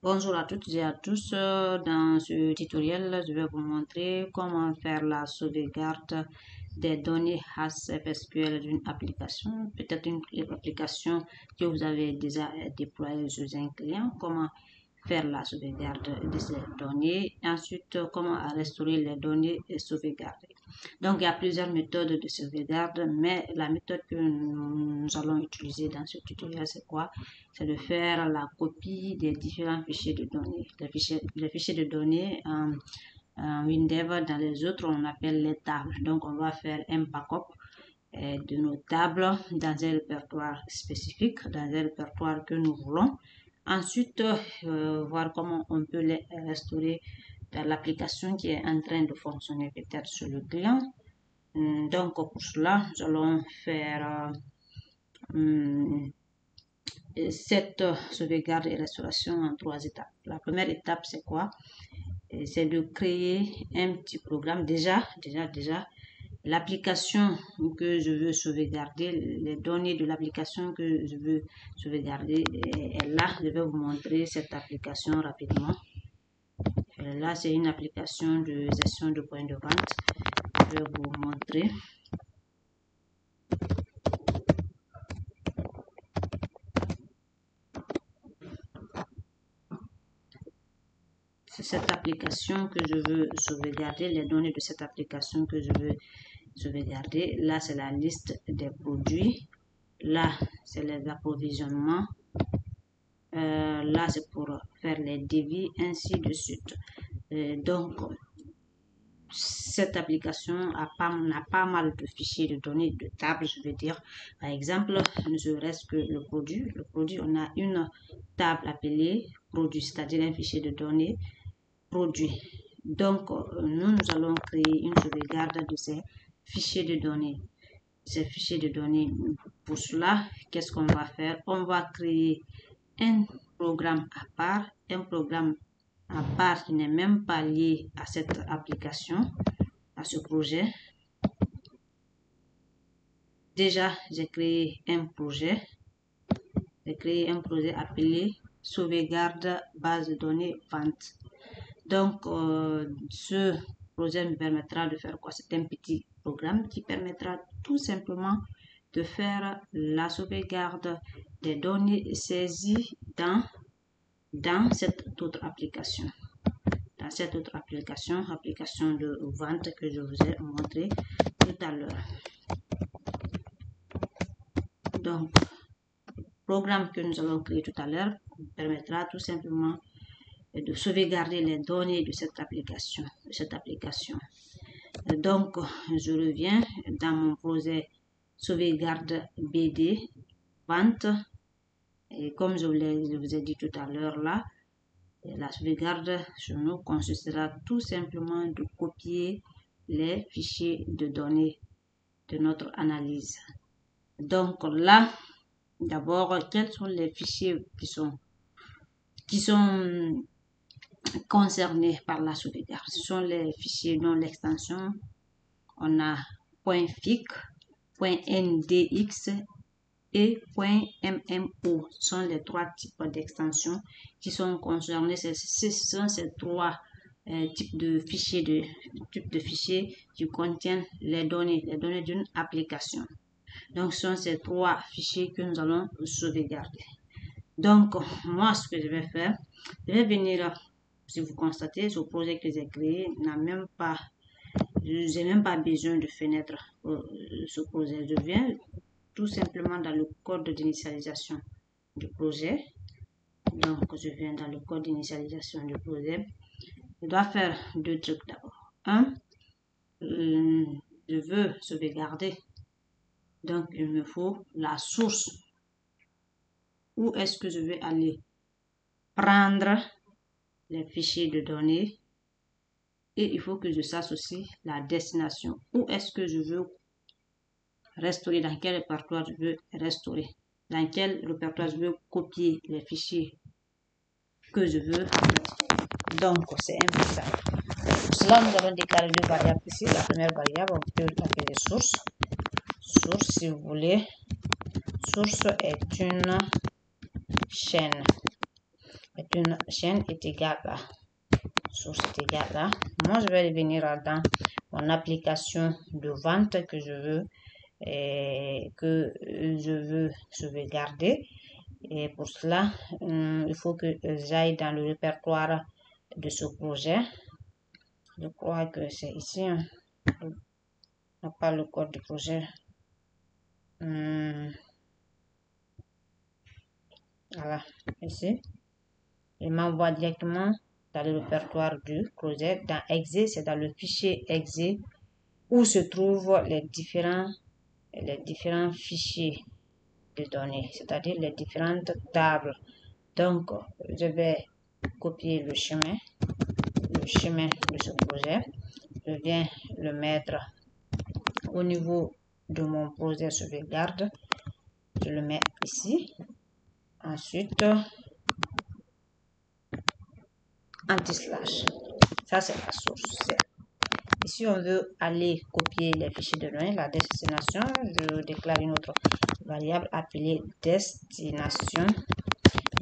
Bonjour à toutes et à tous. Dans ce tutoriel, je vais vous montrer comment faire la sauvegarde des données HASP-SQL d'une application, peut-être une application que vous avez déjà déployée sur un client, comment faire la sauvegarde de ces données, ensuite comment restaurer les données sauvegardées. Donc il y a plusieurs méthodes de sauvegarde, mais la méthode que nous allons utiliser dans ce tutoriel, c'est quoi? C'est de faire la copie des différents fichiers de données. Les fichiers de données en WinDev, dans les autres, on appelle les tables. Donc, on va faire un backup de nos tables dans un répertoire spécifique, dans un répertoire que nous voulons. Ensuite, voir comment on peut les restaurer dans l'application qui est en train de fonctionner peut-être sur le client. Donc, pour cela, nous allons faire cette sauvegarde et restauration en 3 étapes. La première étape, c'est quoi? C'est de créer un petit programme. Déjà, l'application que je veux sauvegarder, les données de l'application que je veux sauvegarder est là. Je vais vous montrer cette application rapidement. Là, c'est une application de gestion de points de vente. Je vais vous montrer. C'est cette application que je veux sauvegarder, les données de cette application que je veux sauvegarder. Là, c'est la liste des produits. Là, c'est les approvisionnements. Là, c'est pour faire les devis, ainsi de suite. Donc, cette application a pas mal de fichiers de données, de tables, je veux dire. Par exemple, ne serait-ce que le produit. Le produit, on a une table appelée produit, c'est-à-dire un fichier de données produit. Donc, nous allons créer une sauvegarde de ces fichiers de données. Ces fichiers de données. Pour cela, qu'est-ce qu'on va faire? On va créer un programme à part qui n'est même pas lié à cette application, à ce projet. Déjà, j'ai créé un projet. J'ai créé un projet appelé sauvegarde base de données vente. Donc, ce projet me permettra de faire quoi? C'est un petit programme qui permettra tout simplement de faire la sauvegarde des données saisies dans cette autre application. Dans cette autre application de vente que je vous ai montré tout à l'heure. Donc, le programme que nous allons créer tout à l'heure permettra tout simplement de sauvegarder les données de cette application. Donc, je reviens dans mon projet sauvegarde BD vente. Et comme je vous ai dit tout à l'heure là, la sauvegarde chez nous consistera tout simplement de copier les fichiers de données de notre analyse. Donc là, d'abord, quels sont les fichiers qui sont concernés par la sauvegarde? Ce sont les fichiers dont l'extension, on a .fic, .ndx et .mmo. Ce sont les 3 types d'extensions qui sont concernés. Ce sont ces 3 types de fichiers qui contiennent les données d'une application. Donc, ce sont ces 3 fichiers que nous allons sauvegarder. Donc, moi, ce que je vais faire, je vais venir, si vous constatez, ce projet que j'ai créé n'a même pas, j'ai même pas besoin de fenêtre ce projet. Je viens tout simplement dans le code d'initialisation du projet. Donc, je viens dans le code d'initialisation du projet. Je dois faire 2 trucs d'abord. Un, je veux sauvegarder. Donc, il me faut la source. Où est-ce que je vais aller prendre les fichiers de données? Et il faut que je sache aussi la destination. Où est-ce que je veux restaurer? Dans quel répertoire je veux restaurer? Dans quel répertoire je veux copier les fichiers que je veux. Donc, c'est un peu ça. Pour cela, nous allons déclarer 2 variables ici. La première variable, on peut l'appeler source. Source, si vous voulez. Source est une chaîne. est une chaîne est égale à source est égale à. Moi, je vais venir dans mon application de vente que je veux sauvegarder. Et pour cela, il faut que j'aille dans le répertoire de ce projet. Je crois que c'est ici. On n'a pas le code du projet. Voilà, ici. Il m'envoie directement dans le répertoire du projet. Dans exe, c'est dans le fichier exe où se trouvent les différents fichiers de données, c'est-à-dire les différentes tables. Donc, je vais copier le chemin de ce projet. Je viens le mettre au niveau de mon projet sauvegarde. Je le mets ici. Ensuite, anti-slash. Ça, c'est la source. Ici, on veut aller copier les fichiers de données, la destination. Je déclare une autre variable appelée destination.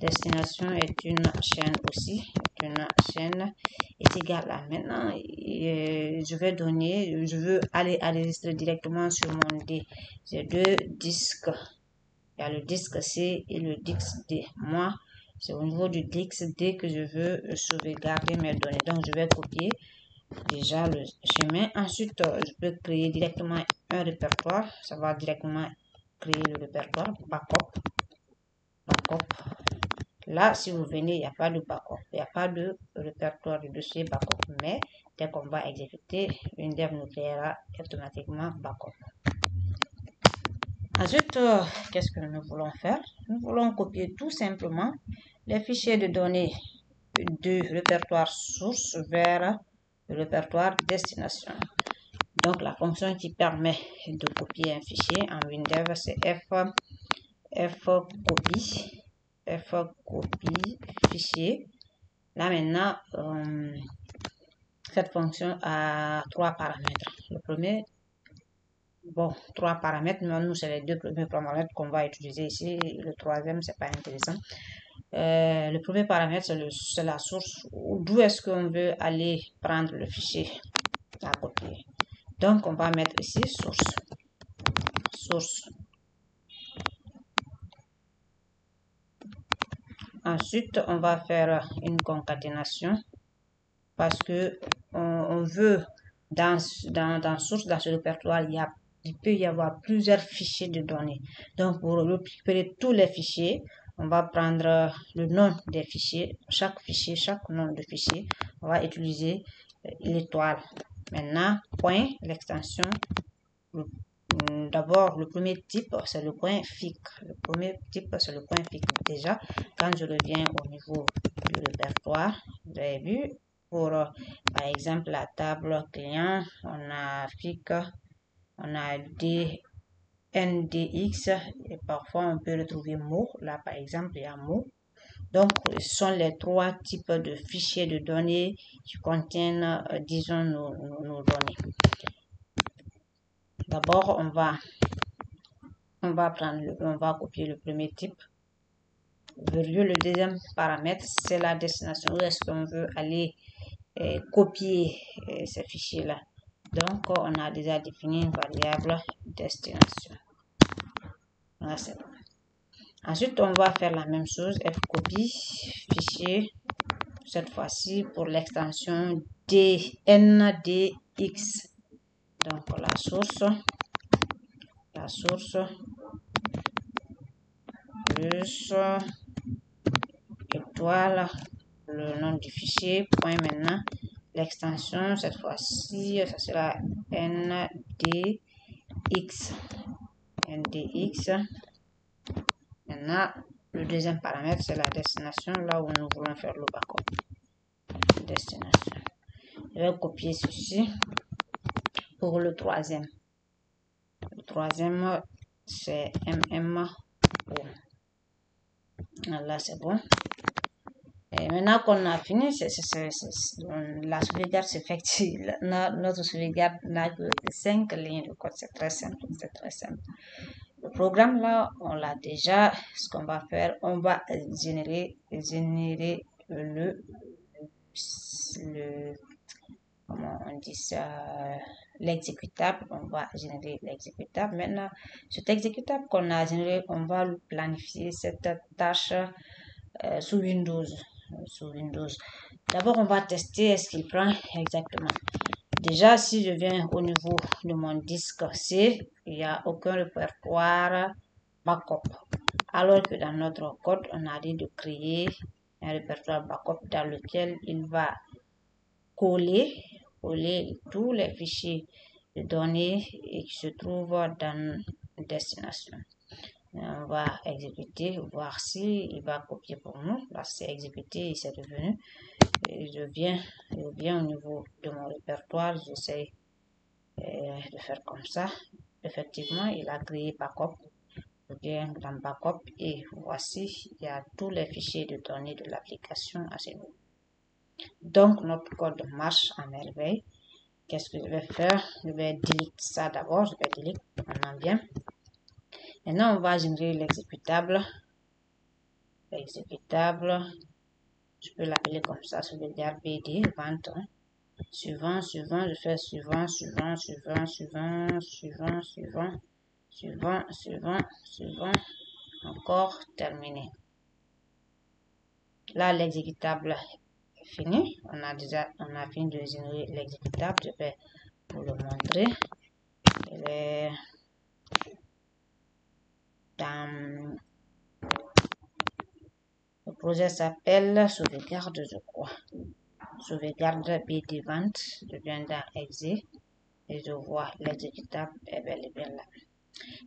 Destination est une chaîne aussi. Une chaîne est égale à. Maintenant, je veux aller enregistrer directement sur mon D. J'ai deux disques. Il y a le disque C et le disque D. Moi, c'est au niveau du disque D que je veux sauvegarder mes données. Donc, je vais copier déjà le chemin. Ensuite, je peux créer directement un répertoire. Ça va directement créer le répertoire backup. Là, si vous venez, il n'y a pas de backup. Il n'y a pas de répertoire de dossier backup. Mais dès qu'on va exécuter, WinDev nous créera automatiquement backup. Ensuite, qu'est-ce que nous voulons faire? Nous voulons copier tout simplement les fichiers de données du répertoire source vers le répertoire destination. Donc, la fonction qui permet de copier un fichier en WinDev, c'est fcopy fichier. Là, maintenant, cette fonction a trois paramètres. Le premier, trois paramètres, mais nous, c'est les deux premiers paramètres qu'on va utiliser ici. Le troisième, c'est pas intéressant. Le premier paramètre, c'est la source. D'où est-ce qu'on veut aller prendre le fichier à copier. Donc, on va mettre ici source. Ensuite, on va faire une concaténation parce que on veut dans source, dans ce répertoire, il peut y avoir plusieurs fichiers de données. Donc, pour récupérer tous les fichiers, on va prendre le nom des fichiers. Chaque nom de fichier, on va utiliser l'étoile. Maintenant, point, l'extension. D'abord, le premier type, c'est le point FIC. Le premier type, c'est le point FIC. Déjà, quand je reviens au niveau du répertoire, vous avez vu, pour, par exemple, la table client, on a FIC, on a NDX, et parfois on peut retrouver mot. Là, par exemple, il y a mot. Donc, ce sont les trois types de fichiers de données qui contiennent, disons, nos données. D'abord, on va copier le premier type. Le deuxième paramètre, c'est la destination. Où est-ce qu'on veut aller copier ces fichiers-là? Donc, on a déjà défini une variable destination. Là, c'est bon. Ensuite, on va faire la même chose, fcopy fichier, cette fois-ci pour l'extension ndx. Donc, la source plus étoile, le nom du fichier, point maintenant, l'extension, cette fois-ci, ça sera ndx. Maintenant, le deuxième paramètre, c'est la destination, là où nous voulons faire le backup. Destination. Je vais copier ceci pour le troisième. Le troisième, c'est MMO. Là, c'est bon. Et maintenant qu'on a fini, la sauvegarde s'effectue. Notre sauvegarde n'a que 5 lignes de code. C'est très simple. programme là, on l'a déjà. Ce qu'on va faire, on va générer le comment on dit ça, l'exécutable. On va générer l'exécutable. Maintenant, cet exécutable qu'on a généré, on va planifier cette tâche sous Windows. D'abord, on va tester est-ce qu'il prend exactement. Déjà, si je viens au niveau de mon disque C, il n'y a aucun répertoire backup. Alors que dans notre code, on a dit de créer un répertoire backup dans lequel il va coller tous les fichiers de données qui se trouvent dans destination. On va exécuter, voir si il va copier pour nous. Là, c'est exécuté et c'est devenu. Je viens au niveau de mon répertoire, j'essaie de faire comme ça. Effectivement, il a créé backup. Je viens dans backup et voici, il y a tous les fichiers de données de l'application à ce niveau. Donc, notre code marche à merveille. Qu'est-ce que je vais faire? Je vais delete ça d'abord. Je vais delete, on en vient. Maintenant, on va générer l'exécutable. Je peux l'appeler comme ça, sauvegarde BD, vente. Suivant, je fais suivant, encore terminé. Là, l'exécutable est fini. On a fini de générer l'exécutable. Je vais vous le montrer. Le projet s'appelle sauvegarde, je crois. Sauvegarde BD vente. Je viens dans exe et je vois l'exécutable est bel et bien là.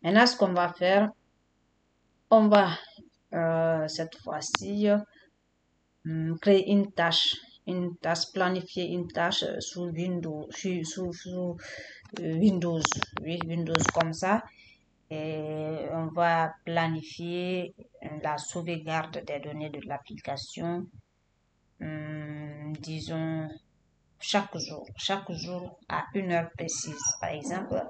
Maintenant, ce qu'on va faire, on va cette fois-ci créer une tâche, planifier une tâche sous Windows, Windows, oui, Windows comme ça. Et on va planifier la sauvegarde des données de l'application, disons, chaque jour à une heure précise. Par exemple,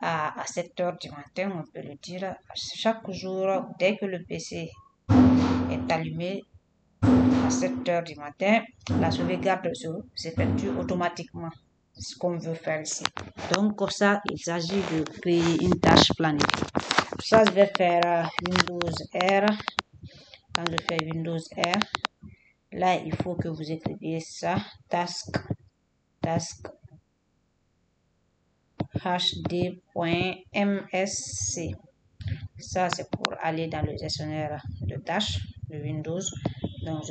à 7 heures du matin, on peut le dire, chaque jour, dès que le PC est allumé, à 7 heures du matin, la sauvegarde s'effectue automatiquement. Ce qu'on veut faire ici. Donc, pour ça, il s'agit de créer une tâche planifiée. Pour ça, je vais faire Windows R. Quand je fais Windows R, là, il faut que vous écriviez ça, task hd.msc. Ça, c'est pour aller dans le gestionnaire de tâches de Windows. Donc,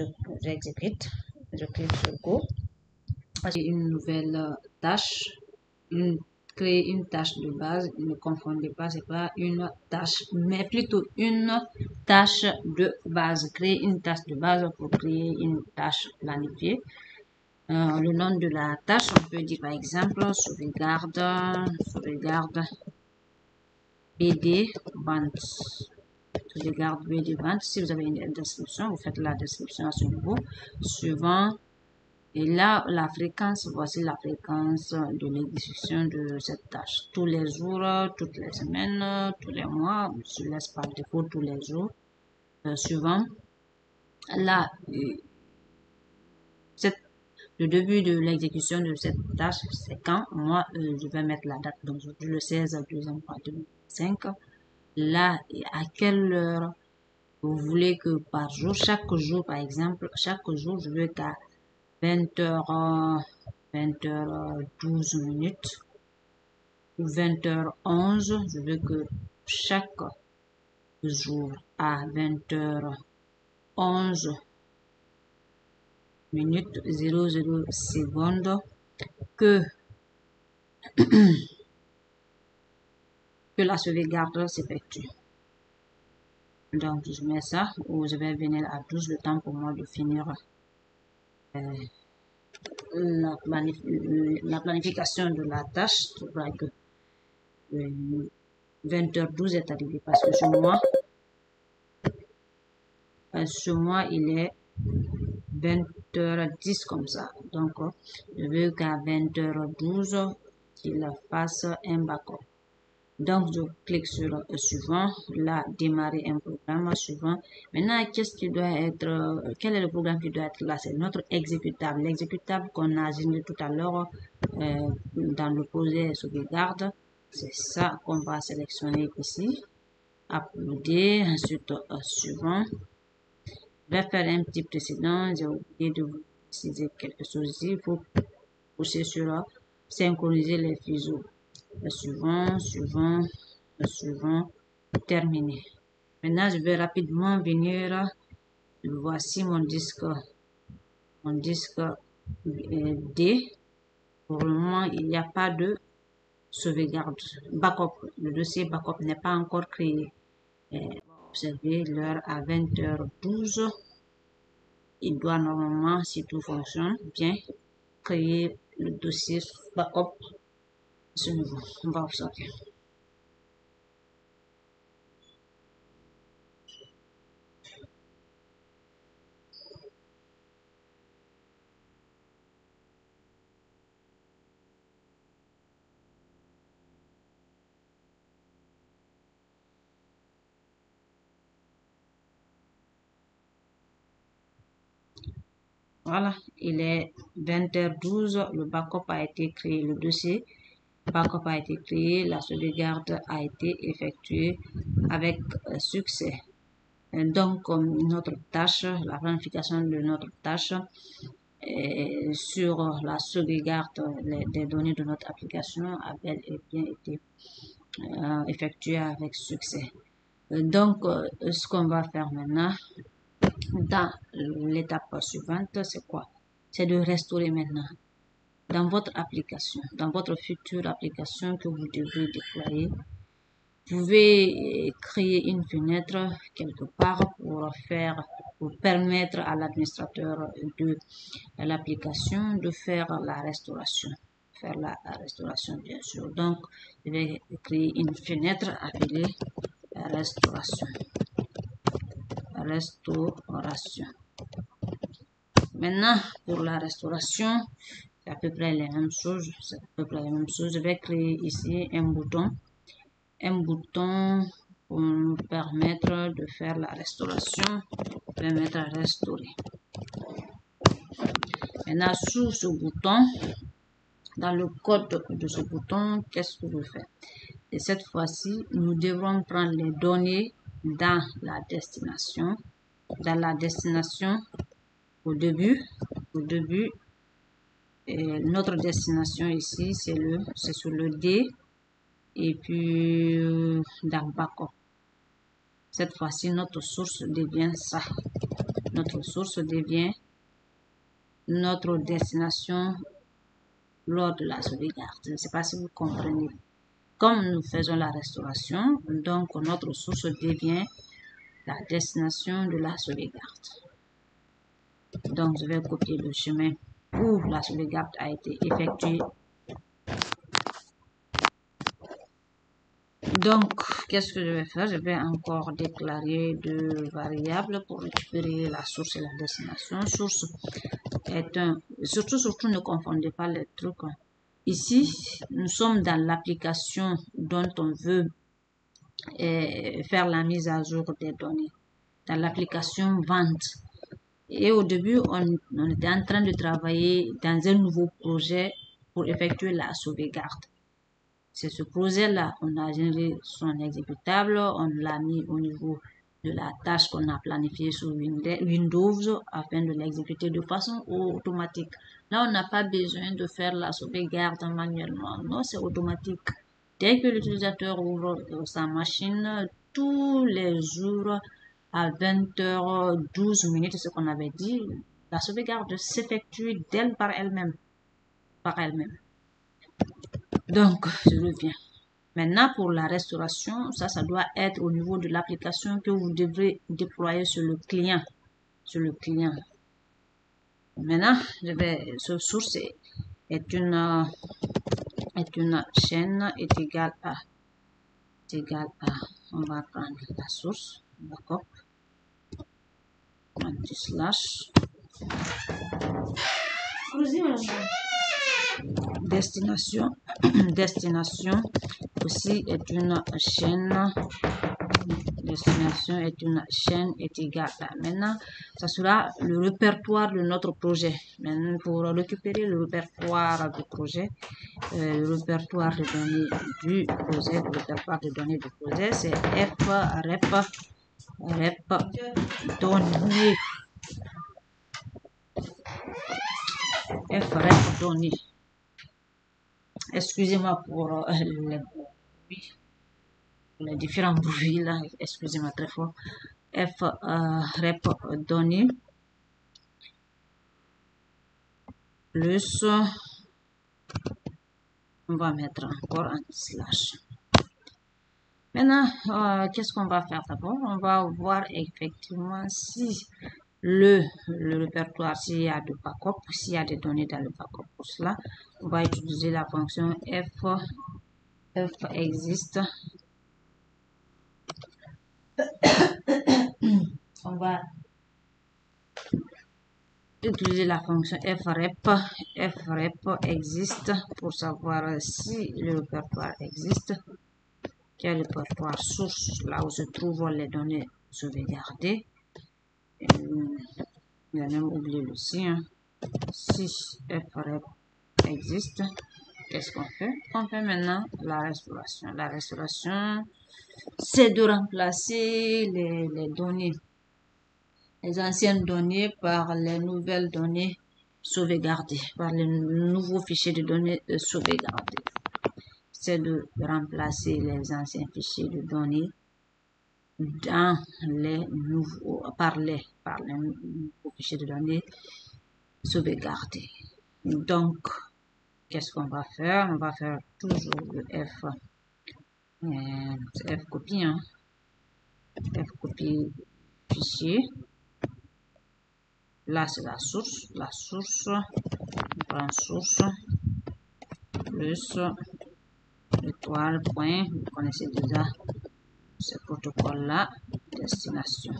j'exécute, je clique sur Go. J'ai une nouvelle tâche, créer une tâche de base. Ne confondez pas, c'est pas une tâche, mais plutôt une tâche de base. Créer une tâche de base pour créer une tâche planifiée. Le nom de la tâche, on peut dire par exemple sauvegarde BD vente. Sauvegarde BD vente. Si vous avez une description, vous faites la description à ce niveau. Suivant. Et là, la fréquence, voici la fréquence de l'exécution de cette tâche. Tous les jours, toutes les semaines, tous les mois, je laisse par défaut tous les jours. Suivant. Là, le début de l'exécution de cette tâche, c'est quand? Moi, je vais mettre la date. Donc, le 16 2e 2005. Là, à quelle heure vous voulez que par jour, chaque jour, par exemple, chaque jour, je veux qu'à 20h12 minutes ou 20h11, je veux que chaque jour à 20h11 minutes 00 secondes que la sauvegarde s'effectue. Donc je mets ça, ou je vais venir à 12, le temps pour moi de finir la planification de la tâche. Je vois que 20h12 est arrivé parce que ce mois il est 20h10 comme ça. Donc je veux qu'à 20h12 qu'il fasse un backup. Donc, je clique sur suivant, là, démarrer un programme suivant. Maintenant, qu'est-ce qui doit être, quel est le programme qui doit être là? C'est notre exécutable. L'exécutable qu'on a généré tout à l'heure dans le projet sauvegarde. C'est ça qu'on va sélectionner ici. Uploader, ensuite suivant. Je vais faire un petit précédent. J'ai oublié de vous préciser quelque chose ici. Il faut pousser sur synchroniser les fuseaux. Suivant, terminé. Maintenant, je vais rapidement venir. Voici mon disque D. Pour le moment, il n'y a pas de sauvegarde. Backup. Le dossier backup n'est pas encore créé. Observez l'heure à 20h12. Il doit normalement, si tout fonctionne bien, créer le dossier backup. Ce niveau. On va observer. Voilà, il est 20h12, le backup a été créé, le dossier backup a été créé, la sauvegarde a été effectuée avec succès. Donc, notre tâche, la planification de notre tâche sur la sauvegarde des données de notre application a bel et bien été effectuée avec succès. Donc, ce qu'on va faire maintenant, dans l'étape suivante, c'est quoi? C'est de restaurer maintenant. Dans votre application, dans votre future application que vous devez déployer, vous pouvez créer une fenêtre quelque part pour permettre à l'administrateur de l'application de faire la restauration. Bien sûr. Donc, je vais créer une fenêtre appelée restauration. Maintenant, pour la restauration, c'est à peu près les mêmes choses. Je vais créer ici un bouton pour nous permettre de faire la restauration, permettre à restaurer. Maintenant, sous ce bouton, dans le code de ce bouton, qu'est-ce que je fais? Et cette fois-ci, nous devrons prendre les données dans la destination. Au début, et notre destination ici, c'est sur le D et puis dans backup. Cette fois-ci, notre source devient ça. Notre source devient notre destination lors de la sauvegarde. Je ne sais pas si vous comprenez. Comme nous faisons la restauration, donc notre source devient la destination de la sauvegarde. Donc, je vais copier le chemin où la sauvegarde a été effectuée. Donc, qu'est-ce que je vais faire? Je vais encore déclarer deux variables pour récupérer la source et la destination. Source est surtout ne confondez pas les trucs. Ici, nous sommes dans l'application dont on veut faire la mise à jour des données. Dans l'application vente. Et au début, on était en train de travailler dans un nouveau projet pour effectuer la sauvegarde. C'est ce projet-là, on a généré son exécutable, on l'a mis au niveau de la tâche qu'on a planifiée sur Windows afin de l'exécuter de façon automatique. Là, on n'a pas besoin de faire la sauvegarde manuellement. Non, c'est automatique. Dès que l'utilisateur ouvre sa machine, tous les jours, à 20h12, c'est ce qu'on avait dit, la sauvegarde s'effectue d'elle par elle-même. Donc, je reviens. Maintenant, pour la restauration, ça doit être au niveau de l'application que vous devrez déployer sur le client. Maintenant, ce source est une chaîne est égale à, on va prendre la source, d'accord? Anti-slash destination aussi est une chaîne. Destination est une chaîne est égale à. Maintenant, ça sera le répertoire de notre projet. Maintenant, pour récupérer le répertoire du projet, le répertoire de données du projet, le répertoire de données du projet, c'est frep données. Frep données. Excusez-moi pour les différents bruits là, excusez-moi très fort. Rep données plus, on va mettre encore un slash. Maintenant, qu'est-ce qu'on va faire d'abord? On va voir effectivement si le répertoire, s'il y a de backup, s'il y a des données dans le backup. Pour cela, on va utiliser la fonction f existe. On va utiliser la fonction frep existe pour savoir si le répertoire existe. Quel répertoire source, là où se trouvent les données sauvegardées. Il a même oublié le si. Si frep existe, qu'est-ce qu'on fait? On fait maintenant la restauration. La restauration, c'est de remplacer les données, les anciennes données par les nouvelles données sauvegardées, par les nouveaux fichiers de données sauvegardés. C'est de remplacer les anciens fichiers de données dans les nouveaux, par les nouveaux fichiers de données sauvegardés. Donc, qu'est-ce qu'on va faire? On va faire toujours le F copie, hein? F copie fichier. Là, c'est la source. La source, on prend source plus étoile point. Vous connaissez déjà ce protocole-là. Destination.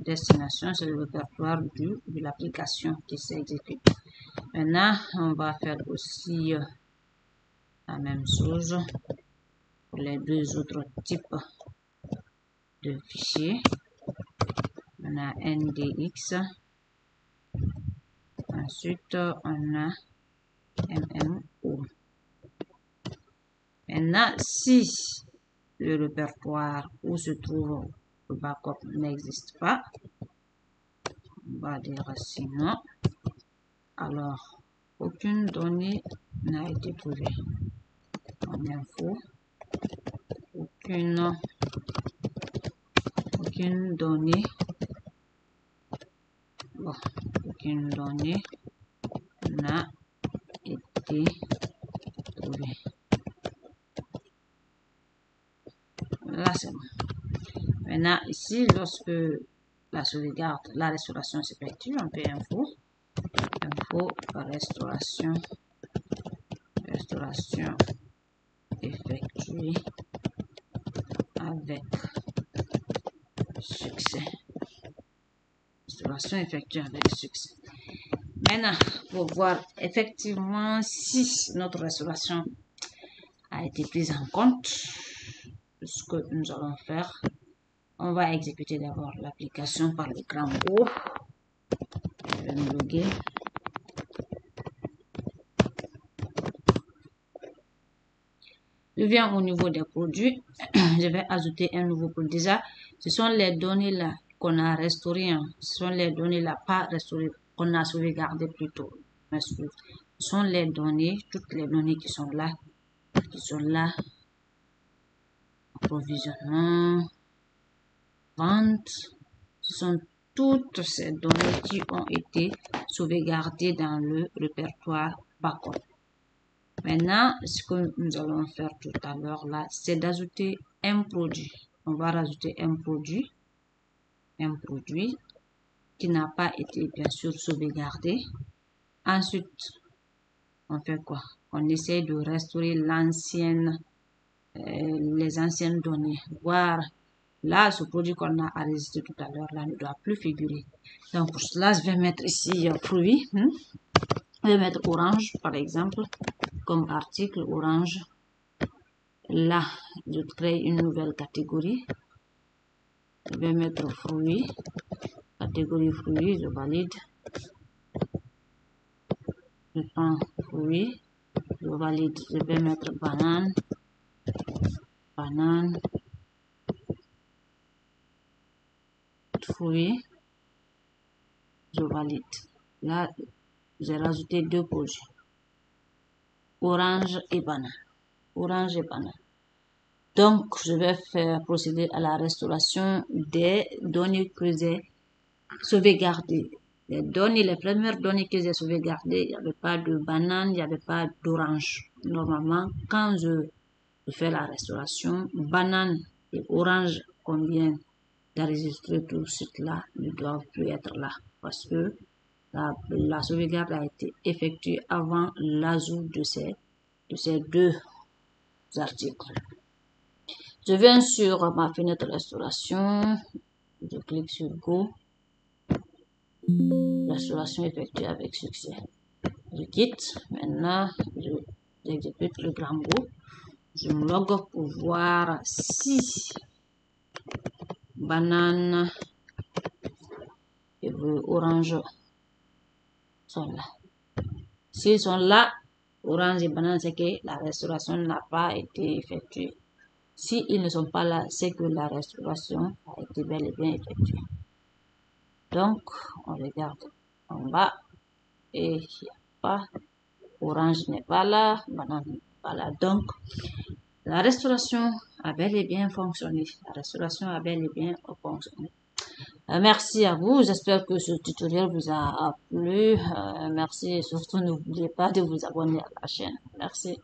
Destination, c'est le répertoire de l'application qui s'exécute. Maintenant, on va faire aussi la même chose pour les deux autres types de fichiers. On a ndx. Ensuite, on a mmo. Maintenant, si le répertoire où se trouve le backup n'existe pas, on va dire sinon, alors aucune donnée n'a été trouvée. En info, aucune donnée, bon, aucune donnée n'a été trouvée. Là, c'est bon. Maintenant, ici, lorsque la sauvegarde, la restauration s'effectue, on fait info restauration effectuée avec succès. Restauration effectuée avec succès. Maintenant, pour voir effectivement si notre restauration a été prise en compte, ce que nous allons faire, on va exécuter d'abord l'application par le grand O. Je vais me loguer. Je viens au niveau des produits. Je vais ajouter un nouveau produit. Déjà, ce sont les données là qu'on a restaurées. Hein. Ce sont les données là pas restaurées, qu'on a sauvegardées plutôt. Ce sont les données, toutes les données qui sont là. Approvisionnement, vente. Ce sont toutes ces données qui ont été sauvegardées dans le répertoire backup. Maintenant, ce que nous allons faire tout à l'heure là, c'est d'ajouter un produit. On va rajouter un produit qui n'a pas été bien sûr sauvegardé. Ensuite, on fait quoi? On essaie de restaurer les anciennes données. Voir là, ce produit qu'on a enregistré tout à l'heure là ne doit plus figurer. Donc pour cela, je vais mettre ici fruit. Je vais mettre orange par exemple. Comme article orange, Là, je crée une nouvelle catégorie. Je vais mettre fruits. Catégorie fruits, je valide. Je prends fruits. Je valide. Je vais mettre banane. Banane. Fruits. Je valide. Là, j'ai rajouté deux projets. Orange et banane. Orange et banane. Donc, je vais procéder à la restauration des données que j'ai sauvegardées. Les premières données que j'ai sauvegardées, il n'y avait pas de banane, il n'y avait pas d'orange. Normalement, quand je fais la restauration, banane et orange qu'on vient d'enregistrer tout de suite là, ne doivent plus être là parce que la sauvegarde a été effectuée avant l'ajout de ces deux articles. Je viens sur ma fenêtre restauration, je clique sur Go, restauration effectuée avec succès. Je quitte, maintenant j'exécute le grand Go, je me log pour voir si banane et orange sont là. S'ils sont là, orange et banane, c'est que la restauration n'a pas été effectuée. S'ils ne sont pas là, c'est que la restauration a été bel et bien effectuée. Donc, on regarde en bas et il n'y a pas, orange n'est pas là, banane n'est pas là. Donc, la restauration a bel et bien fonctionné. La restauration a bel et bien fonctionné. Merci à vous. J'espère que ce tutoriel vous a plu. Merci et surtout n'oubliez pas de vous abonner à la chaîne. Merci.